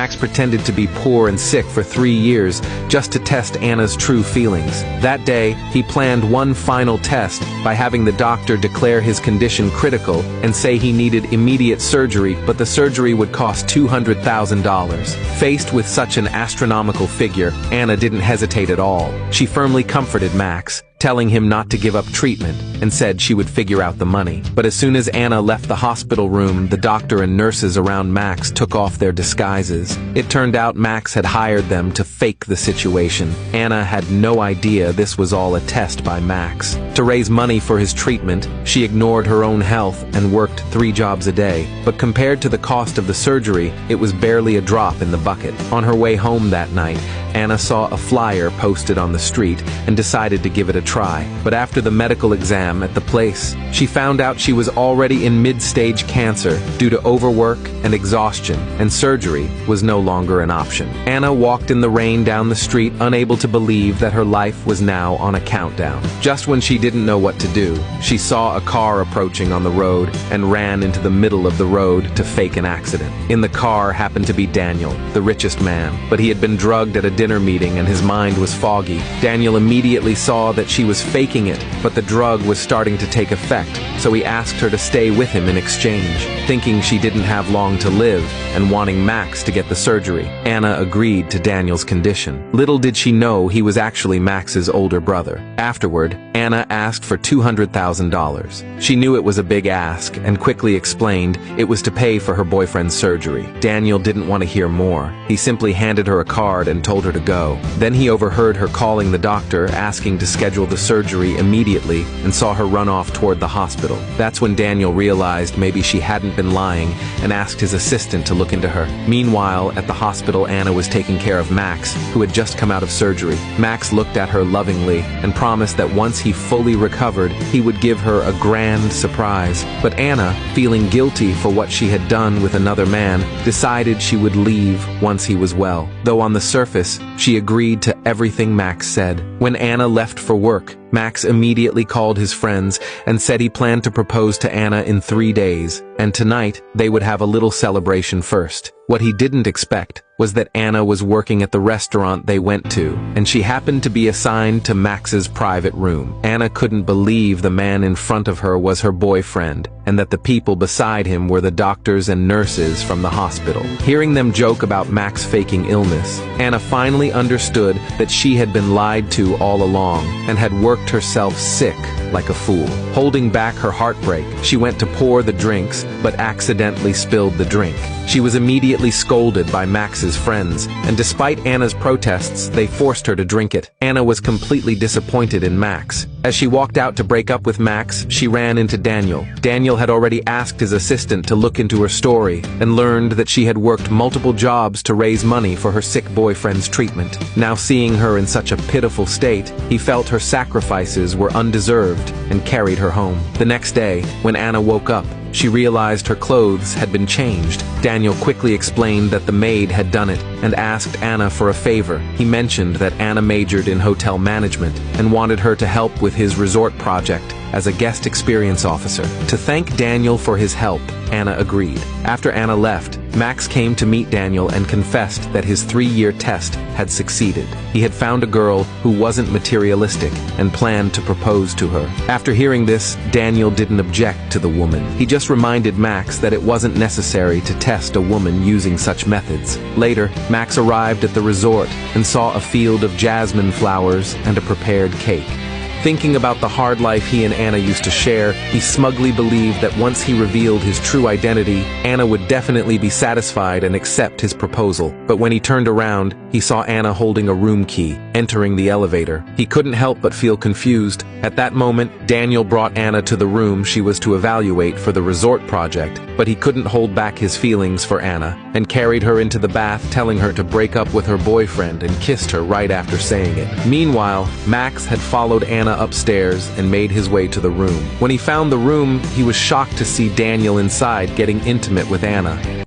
Max pretended to be poor and sick for 3 years just to test Anna's true feelings. That day, he planned one final test by having the doctor declare his condition critical and say he needed immediate surgery, but the surgery would cost $200,000. Faced with such an astronomical figure, Anna didn't hesitate at all. She firmly comforted Max, telling him not to give up treatment, and said she would figure out the money. But as soon as Anna left the hospital room, the doctor and nurses around Max took off their disguises. It turned out Max had hired them to fake the situation. Anna had no idea this was all a test by Max. To raise money for his treatment, she ignored her own health and worked 3 jobs a day. But compared to the cost of the surgery, it was barely a drop in the bucket. On her way home that night, Anna saw a flyer posted on the street and decided to give it a try. But after the medical exam at the place, she found out she was already in mid-stage cancer due to overwork and exhaustion, and surgery was no longer an option. Anna walked in the rain down the street, unable to believe that her life was now on a countdown. Just when she didn't know what to do, she saw a car approaching on the road and ran into the middle of the road to fake an accident. In the car happened to be Daniel, the richest man, but he had been drugged at a dinner meeting and his mind was foggy. Daniel immediately saw that she was faking it, but the drug was starting to take effect, so he asked her to stay with him in exchange. Thinking she didn't have long to live and wanting Max to get the surgery, Anna agreed to Daniel's condition. Little did she know he was actually Max's older brother. Afterward, Anna asked for $200,000. She knew it was a big ask and quickly explained it was to pay for her boyfriend's surgery. Daniel didn't want to hear more. He simply handed her a card and told her to go. Then he overheard her calling the doctor, asking to schedule the surgery immediately, and saw her run off toward the hospital. That's when Daniel realized maybe she hadn't been lying and asked his assistant to look into her. Meanwhile, at the hospital, Anna was taking care of Max, who had just come out of surgery. Max looked at her lovingly and promised that once he fully recovered, he would give her a grand surprise. But Anna, feeling guilty for what she had done with another man, decided she would leave once he was well. Though on the surface, she agreed to everything Max said. When Anna left for work, Max immediately called his friends and said he planned to propose to Anna in 3 days, and tonight they would have a little celebration first. What he didn't expect was that Anna was working at the restaurant they went to, and she happened to be assigned to Max's private room. Anna couldn't believe the man in front of her was her boyfriend, and that the people beside him were the doctors and nurses from the hospital. Hearing them joke about Max faking illness, Anna finally understood that she had been lied to all along and had worked herself sick like a fool. Holding back her heartbreak, she went to pour the drinks, but accidentally spilled the drink. She was immediately scolded by Max's friends, and despite Anna's protests, they forced her to drink it. Anna was completely disappointed in Max. As she walked out to break up with Max, she ran into Daniel. Daniel had already asked his assistant to look into her story and learned that she had worked multiple jobs to raise money for her sick boyfriend's treatment. Now seeing her in such a pitiful state, he felt her sacrifices were undeserved and carried her home. The next day, when Anna woke up, she realized her clothes had been changed. Daniel quickly explained that the maid had done it and asked Anna for a favor. He mentioned that Anna majored in hotel management and wanted her to help with his resort project as a guest experience officer. To thank Daniel for his help, Anna agreed. After Anna left, Max came to meet Daniel and confessed that his 3-year test had succeeded. He had found a girl who wasn't materialistic and planned to propose to her. After hearing this, Daniel didn't object to the woman. He just reminded Max that it wasn't necessary to test a woman using such methods. Later, Max arrived at the resort and saw a field of jasmine flowers and a prepared cake. Thinking about the hard life he and Anna used to share, he smugly believed that once he revealed his true identity, Anna would definitely be satisfied and accept his proposal. But when he turned around, he saw Anna holding a room key, entering the elevator. He couldn't help but feel confused. At that moment, Daniel brought Anna to the room she was to evaluate for the resort project, but he couldn't hold back his feelings for Anna, and carried her into the bath, telling her to break up with her boyfriend and kissed her right after saying it. Meanwhile, Max had followed Anna upstairs and made his way to the room. When he found the room, he was shocked to see Daniel inside getting intimate with Anna.